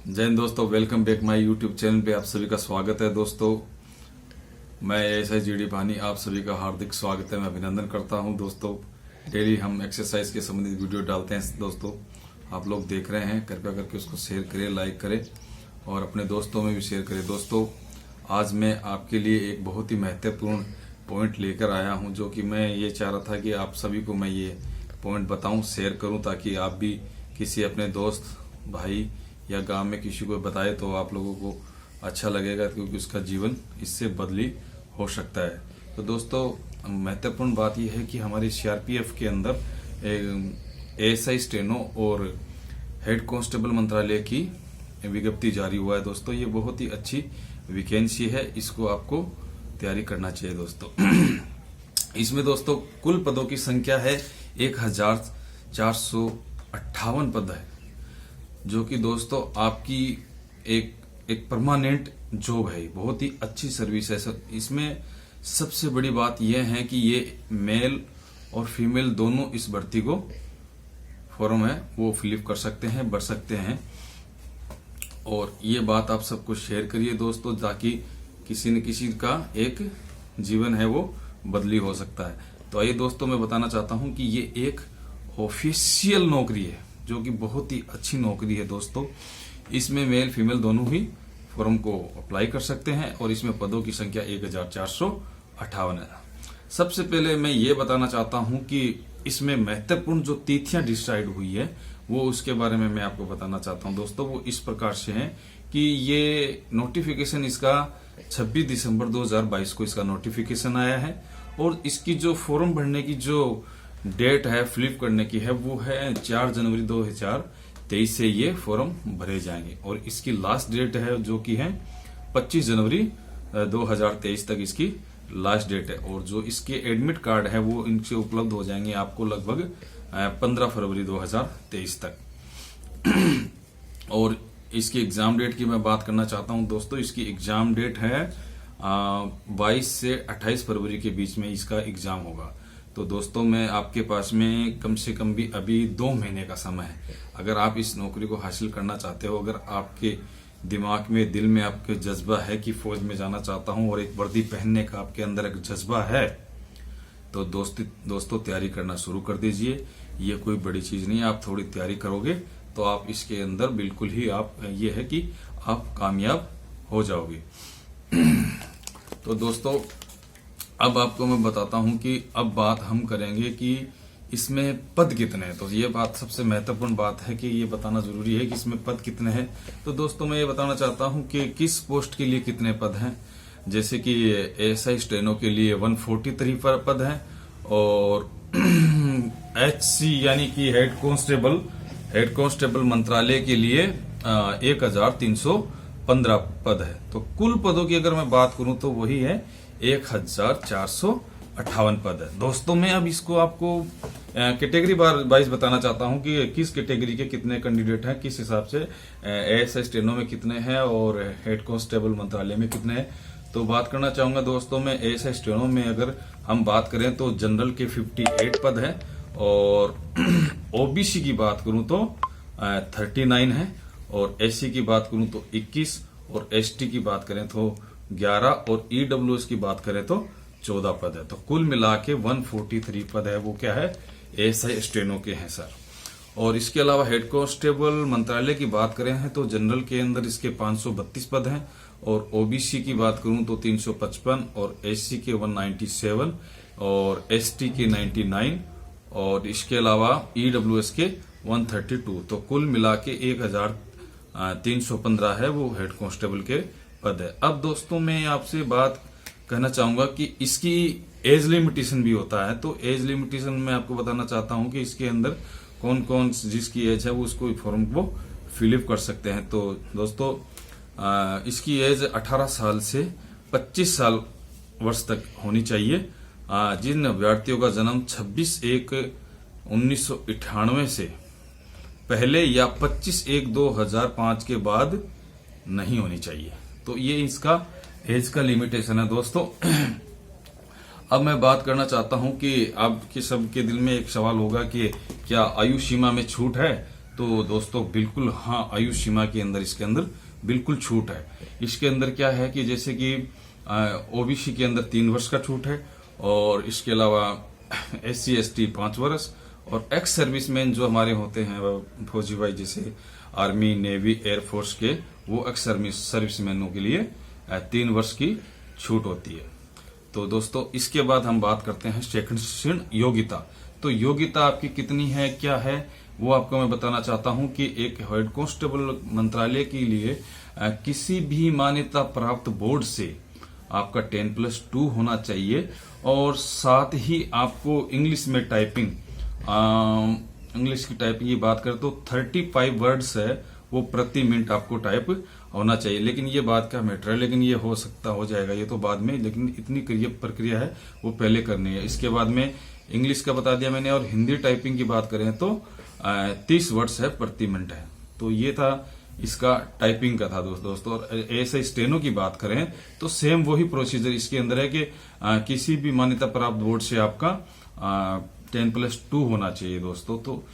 जय हिंद दोस्तों, welcome back my YouTube channel पे आप सभी का स्वागत है। दोस्तों मैं एएसआई जीडी पानी आप सभी का हार्दिक स्वागत है, मैं अभिनंदन करता हूं। दोस्तों डेली हम एक्सरसाइज के संबंधित वीडियो डालते हैं। दोस्तों आप लोग देख रहे हैं, कृपया करके उसको शेयर करें, लाइक करें और अपने दोस्तों में भी शेयर करें। दोस्तों आज मैं आपके लिए एक बहुत ही महत्वपूर्ण पॉइंट लेकर आया हूं, जो कि मैं ये चाह रहा था कि आप सभी को मैं ये पॉइंट बताऊं, शेयर करूं, ताकि आप भी किसी अपने दोस्त, भाई या गांव में किसी को बताए तो आप लोगों को अच्छा लगेगा, क्योंकि उसका जीवन इससे बदली हो सकता है। तो दोस्तों महत्वपूर्ण बात यह है कि हमारी सीआरपीएफ के अंदर एएसआई स्टेनो और हेड कांस्टेबल मंत्रालय की विज्ञप्ति जारी हुआ है। दोस्तों ये बहुत ही अच्छी वैकेंसी है, इसको आपको तैयारी करना चाहिए। दोस्तों इसमें दोस्तों कुल पदों की संख्या है 1458 पद है, जो कि दोस्तों आपकी एक परमानेंट जॉब है, बहुत ही अच्छी सर्विस है। इसमें सबसे बड़ी बात यह है कि ये मेल और फीमेल दोनों इस भर्ती को फॉर्म है वो फिलअप कर सकते हैं, भर सकते हैं। और ये बात आप सबको शेयर करिए दोस्तों, ताकि किसी न किसी का एक जीवन है वो बदली हो सकता है। तो आइए दोस्तों मैं बताना चाहता हूं कि ये एक ऑफिशियल नौकरी है, जो कि बहुत ही अच्छी नौकरी है। दोस्तों इसमें मेल फीमेल दोनों ही फॉर्म को अप्लाई कर सकते हैं और इसमें पदों की संख्या 1458 है। सबसे पहले मैं ये बताना चाहता हूं कि इसमें महत्वपूर्ण जो तिथियां डिसाइड हुई है वो उसके बारे में मैं आपको बताना चाहता हूं। दोस्तों वो इस प्रकार से है कि ये नोटिफिकेशन इसका 26 दिसंबर 2022 को इसका नोटिफिकेशन आया है, और इसकी जो फॉर्म भरने की जो डेट है फिलअप करने की है वो है 4 जनवरी 2023 से ये फॉर्म भरे जाएंगे, और इसकी लास्ट डेट है जो कि है 25 जनवरी 2023 तक इसकी लास्ट डेट है। और जो इसके एडमिट कार्ड है वो इनसे उपलब्ध हो जाएंगे आपको लगभग 15 फरवरी 2023 तक। और इसकी एग्जाम डेट की मैं बात करना चाहता हूं। दोस्तों इसकी एग्जाम डेट है 22 से 28 फरवरी के बीच में इसका एग्जाम होगा। तो दोस्तों मैं आपके पास में कम से कम भी अभी 2 महीने का समय है। अगर आप इस नौकरी को हासिल करना चाहते हो, अगर आपके दिमाग में, दिल में आपके जज्बा है कि फौज में जाना चाहता हूं और एक वर्दी पहनने का आपके अंदर एक जज्बा है, तो दोस्तों तैयारी करना शुरू कर दीजिए। ये कोई बड़ी चीज नहीं है, आप थोड़ी तैयारी करोगे तो आप इसके अंदर बिल्कुल ही आप ये है कि आप कामयाब हो जाओगे। तो दोस्तों अब आपको मैं बताता हूं कि अब बात हम करेंगे कि इसमें पद कितने हैं। तो ये बात सबसे महत्वपूर्ण बात है कि ये बताना जरूरी है कि इसमें पद कितने हैं। तो दोस्तों मैं ये बताना चाहता हूं कि किस पोस्ट के लिए कितने पद हैं। जैसे कि एएसआई स्टेनो के लिए 143 पद हैं, और एचसी यानी कि हेड कांस्टेबल मंत्रालय के लिए 1315 पद है। तो कुल पदों की अगर मैं बात करूं तो वही है 1458 पद है। दोस्तों मैं अब इसको आपको कैटेगरी वाइज बताना चाहता हूं कि किस कैटेगरी के कितने कैंडिडेट हैं, किस हिसाब से एएसआई स्टेनो में कितने हैं और हेड कांस्टेबल मंत्रालय में कितने हैं। तो बात करना चाहूंगा दोस्तों मैं एएसआई स्टेनो में अगर हम बात करें तो जनरल के 58 पद है, और ओबीसी की बात करूं तो 39 है, और एससी की बात करूं तो 21, और एसटी की बात करें तो 11, और ईडब्ल्यूएस की बात करें तो 14 पद है। तो कुल मिला के 143 पद है वो क्या है, एएसआई स्टेनो के हैं सर। और इसके अलावा हेड कांस्टेबल मंत्रालय की बात करें हैं तो जनरल के अंदर इसके 532 पद हैं, और ओबीसी की बात करूं तो 355, और एससी के 197, और एसटी के 99, और इसके अलावा ईडब्ल्यूएस के 132। तो कुल मिला के 1315 है वो हेड कांस्टेबल के पद है। अब दोस्तों मैं आपसे बात कहना चाहूंगा कि इसकी एज लिमिटेशन भी होता है। तो एज लिमिटेशन मैं आपको बताना चाहता हूं कि इसके अंदर कौन कौन जिसकी एज है वो उसको फॉर्म को फिलअप कर सकते हैं। तो दोस्तों इसकी एज 18 साल से 25 साल वर्ष तक होनी चाहिए। जिन अभ्यर्थियों का जन्म 26/1/1998 से पहले या 25/1/2005 के बाद नहीं होनी चाहिए। तो ये इसका एज का लिमिटेशन है दोस्तों। अब मैं बात करना चाहता हूं कि आपके सबके दिल में एक सवाल होगा कि क्या आयु सीमा में छूट है। तो दोस्तों बिल्कुल हाँ, आयु सीमा के अंदर इसके अंदर बिल्कुल छूट है। इसके अंदर क्या है कि जैसे कि ओबीसी के अंदर 3 वर्ष का छूट है, और इसके अलावा SC ST 5 वर्ष, और एक्स सर्विसमैन जो हमारे होते हैं फौजी भाई, जैसे आर्मी, नेवी, एयरफोर्स के, वो एक्स सर्विसमैनों के लिए 3 वर्ष की छूट होती है। तो दोस्तों इसके बाद हम बात करते हैं शैक्षणिक योग्यता। तो योग्यता आपकी कितनी है, क्या है, वो आपको मैं बताना चाहता हूं कि एक हेड कांस्टेबल मंत्रालय के लिए किसी भी मान्यता प्राप्त बोर्ड से आपका 10+2 होना चाहिए, और साथ ही आपको इंग्लिश में टाइपिंग, इंग्लिश की टाइपिंग की बात करें तो 35 वर्ड्स है वो प्रति मिनट आपको टाइप होना चाहिए। लेकिन ये बात का मैटर है, लेकिन ये हो जाएगा ये तो बाद में, लेकिन इतनी प्रक्रिया है वो पहले करनी है। इसके बाद में इंग्लिश का बता दिया मैंने, और हिंदी टाइपिंग की बात करें तो 30 वर्ड्स है प्रति मिनट है। तो ये था इसका टाइपिंग का था दोस्तों। और ऐसे स्टेनो की बात करें तो सेम वही प्रोसीजर इसके अंदर है कि किसी भी मान्यता प्राप्त बोर्ड से आपका 10+2 होना चाहिए दोस्तों। तो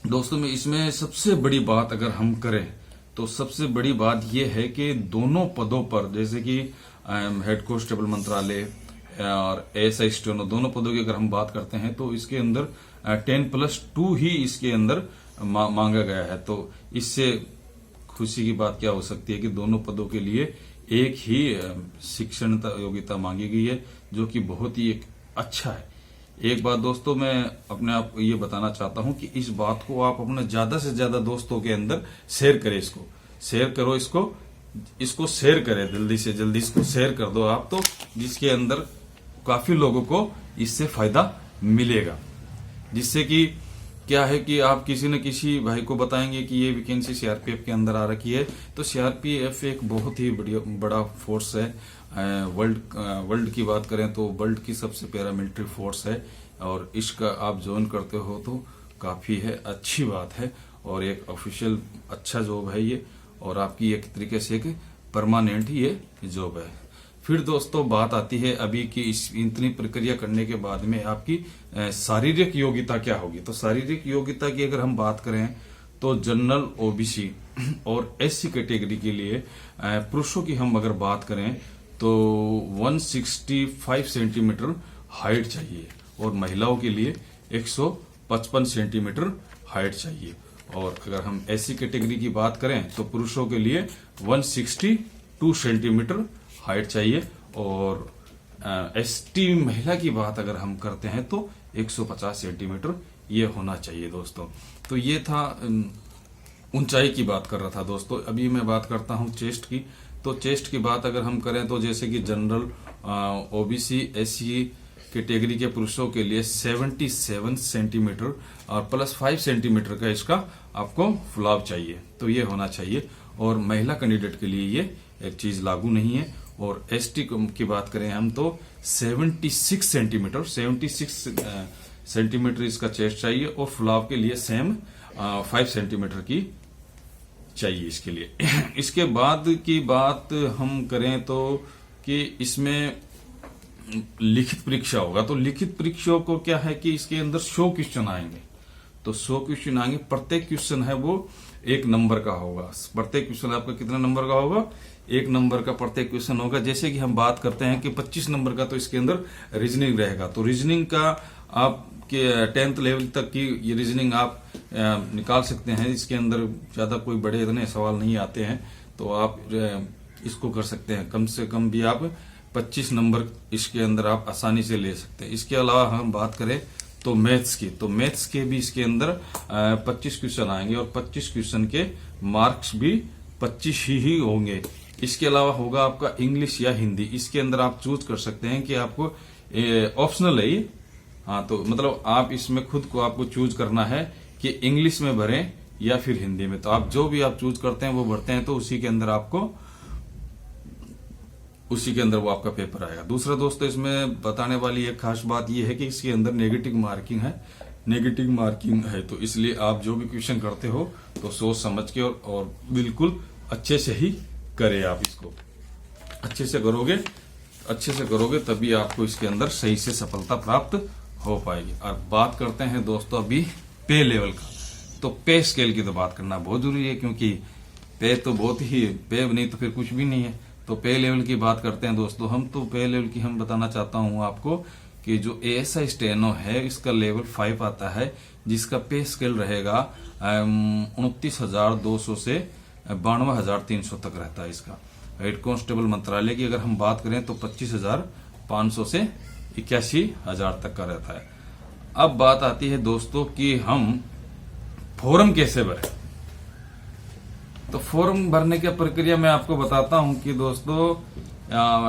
दोस्तों में इसमें सबसे बड़ी बात अगर हम करें तो सबसे बड़ी बात यह है कि दोनों पदों पर, जैसे कि हेड कांस्टेबल मंत्रालय और ASI स्टेनो, दोनों पदों की अगर हम बात करते हैं तो इसके अंदर 10+2 ही इसके अंदर मांगा गया है। तो इससे खुशी की बात क्या हो सकती है कि दोनों पदों के लिए एक ही शिक्षण योग्यता मांगी गई है, जो कि बहुत ही एक अच्छा है। एक बात दोस्तों मैं अपने आप ये बताना चाहता हूं कि इस बात को आप अपने ज्यादा से ज्यादा दोस्तों के अंदर शेयर करें, इसको शेयर करो, इसको शेयर करें, जल्दी से जल्दी इसको शेयर कर दो आप, तो जिसके अंदर काफी लोगों को इससे फायदा मिलेगा। जिससे कि क्या है कि आप किसी न किसी भाई को बताएंगे कि ये वैकेंसी सीआरपीएफ के अंदर आ रखी है। तो सीआरपीएफ एक बहुत ही बड़ा फोर्स है। वर्ल्ड की बात करें तो वर्ल्ड की सबसे पैरामिलिट्री फोर्स है, और इसका आप ज्वाइन करते हो तो काफी है, अच्छी बात है, और एक ऑफिशियल अच्छा जॉब है ये, और आपकी एक तरीके से एक परमानेंट ही ये जॉब है। फिर दोस्तों बात आती है अभी की इतनी प्रक्रिया करने के बाद में आपकी शारीरिक योग्यता क्या होगी। तो शारीरिक योग्यता की अगर हम बात करें तो जनरल, ओबीसी और SC कैटेगरी के लिए पुरुषों की हम अगर बात करें तो 165 सेंटीमीटर हाइट चाहिए, और महिलाओं के लिए 155 सेंटीमीटर हाइट चाहिए। और अगर हम SC कैटेगरी की बात करें तो पुरुषों के लिए 162 सेंटीमीटर हाइट चाहिए, और ST महिला की बात अगर हम करते हैं तो 150 सेंटीमीटर ये होना चाहिए दोस्तों। तो ये था ऊंचाई की बात कर रहा था दोस्तों। अभी मैं बात करता हूं चेस्ट की। तो चेस्ट की बात अगर हम करें तो जैसे कि जनरल, OBC, SC कैटेगरी के पुरुषों के लिए 77 सेंटीमीटर और +5 सेंटीमीटर का इसका आपको फुलाव चाहिए, तो ये होना चाहिए। और महिला कैंडिडेट के लिए ये एक चीज लागू नहीं है। और ST की बात करें हम तो 76 सेंटीमीटर इसका चेस्ट चाहिए, और फुलाव के लिए सेम 5 सेंटीमीटर की चाहिए इसके लिए। इसके बाद की बात हम करें तो कि इसमें लिखित परीक्षा होगा। तो लिखित परीक्षा को क्या है कि इसके अंदर 100 क्वेश्चन आएंगे। तो 100 क्वेश्चन आएंगे, प्रत्येक क्वेश्चन है वो 1 नंबर का होगा। प्रत्येक क्वेश्चन आपका कितना नंबर का होगा? 1 नंबर का प्रत्येक क्वेश्चन होगा। जैसे कि हम बात करते हैं कि 25 नंबर का तो इसके अंदर रीजनिंग रहेगा। तो रीजनिंग का आपके 10th लेवल तक की ये रीजनिंग आप निकाल सकते हैं। इसके अंदर ज्यादा कोई बड़े इतने सवाल नहीं आते हैं, तो आप इसको कर सकते हैं। कम से कम भी आप 25 नंबर इसके अंदर आप आसानी से ले सकते हैं। इसके अलावा हम बात करें तो मैथ्स की, तो मैथ्स के भी इसके अंदर 25 क्वेश्चन आएंगे, और 25 क्वेश्चन के मार्क्स भी 25 ही होंगे। इसके अलावा होगा आपका इंग्लिश या हिंदी। इसके अंदर आप चूज कर सकते हैं कि आपको ऑप्शनल है ये, हाँ, तो मतलब आप इसमें खुद को आपको चूज करना है कि इंग्लिश में भरें या फिर हिंदी में। तो आप जो भी आप चूज करते हैं वो भरते हैं, तो उसी के अंदर वो आपका पेपर आएगा। दूसरा दोस्तों इसमें बताने वाली एक खास बात यह है कि इसके अंदर नेगेटिव मार्किंग है, तो इसलिए आप जो भी क्वेश्चन करते हो तो सोच समझ के और बिल्कुल अच्छे से ही करें। आप इसको अच्छे से करोगे तभी आपको इसके अंदर सही से सफलता प्राप्त हो पाएगी। और बात करते हैं दोस्तों अभी पे लेवल का। तो पे स्केल की तो बात करना बहुत जरूरी है, क्योंकि पे तो बहुत ही, पे नहीं तो फिर कुछ भी नहीं है। तो पे लेवल की बात करते हैं दोस्तों हम। तो पे लेवल की हम बताना चाहता हूं आपको कि जो ASI स्टेनो है इसका लेवल 5 आता है, जिसका पे स्केल रहेगा 29,200 से 92,300 तक रहता है इसका। हेड कांस्टेबल मंत्रालय की अगर हम बात करें तो 25,500 से 81,000 तक का रहता है। अब बात आती है दोस्तों कि हम फॉर्म कैसे भरें। तो फॉर्म भरने की प्रक्रिया मैं आपको बताता हूं कि दोस्तों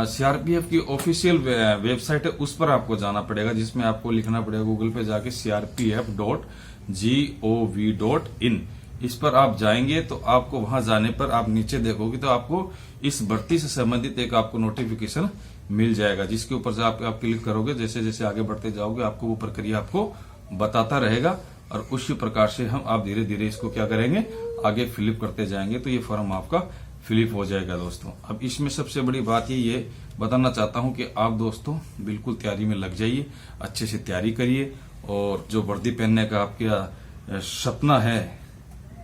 CRPF की ऑफिशियल वेबसाइट है, उस पर आपको जाना पड़ेगा, जिसमें आपको लिखना पड़ेगा गूगल पे जाके crpf.gov.in। इस पर आप जाएंगे तो आपको वहां जाने पर आप नीचे देखोगे तो आपको इस भर्ती से संबंधित एक आपको नोटिफिकेशन मिल जाएगा, जिसके ऊपर से आप क्लिक करोगे। जैसे जैसे आगे बढ़ते जाओगे आपको वो प्रक्रिया आपको बताता रहेगा, और उसी प्रकार से हम आप धीरे धीरे इसको क्या करेंगे, आगे फिलअप करते जाएंगे तो ये फॉर्म आपका फिलअप हो जाएगा दोस्तों। अब इसमें सबसे बड़ी बात ये बताना चाहता हूं कि आप दोस्तों बिल्कुल तैयारी में लग जाइए, अच्छे से तैयारी करिए, और जो वर्दी पहनने का आपका सपना है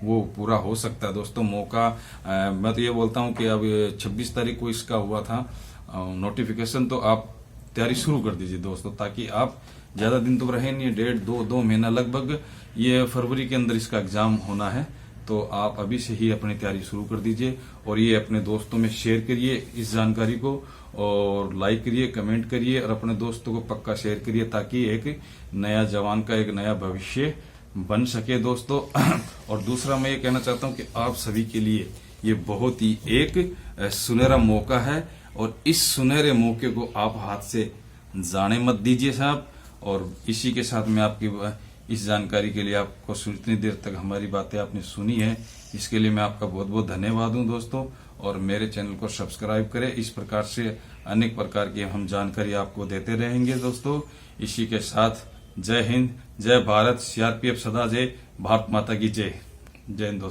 वो पूरा हो सकता है दोस्तों। मौका मैं तो ये बोलता हूं कि अब 26 तारीख को इसका हुआ था नोटिफिकेशन, तो आप तैयारी शुरू कर दीजिए दोस्तों, ताकि आप ज्यादा दिन तो रहे नहीं, 1.5-2 महीना लगभग, ये फरवरी के अंदर इसका एग्जाम होना है। तो आप अभी से ही अपनी तैयारी शुरू कर दीजिए, और ये अपने दोस्तों में शेयर करिए इस जानकारी को, और लाइक करिए, कमेंट करिए, और अपने दोस्तों को पक्का शेयर करिए, ताकि एक नया जवान का एक नया भविष्य बन सके दोस्तों। और दूसरा मैं ये कहना चाहता हूं कि आप सभी के लिए ये बहुत ही एक सुनहरा मौका है, और इस सुनहरे मौके को आप हाथ से जाने मत दीजिए साहब। और इसी के साथ मैं आपकी इस जानकारी के लिए आपको इतनी देर तक हमारी बातें आपने सुनी है, इसके लिए मैं आपका बहुत बहुत धन्यवाद हूं दोस्तों। और मेरे चैनल को सब्सक्राइब करें, इस प्रकार से अनेक प्रकार की हम जानकारी आपको देते रहेंगे दोस्तों। इसी के साथ जय हिंद, जय भारत, CRPF सदा जय, भारत माता की जय। जय हिंद दोस्तों।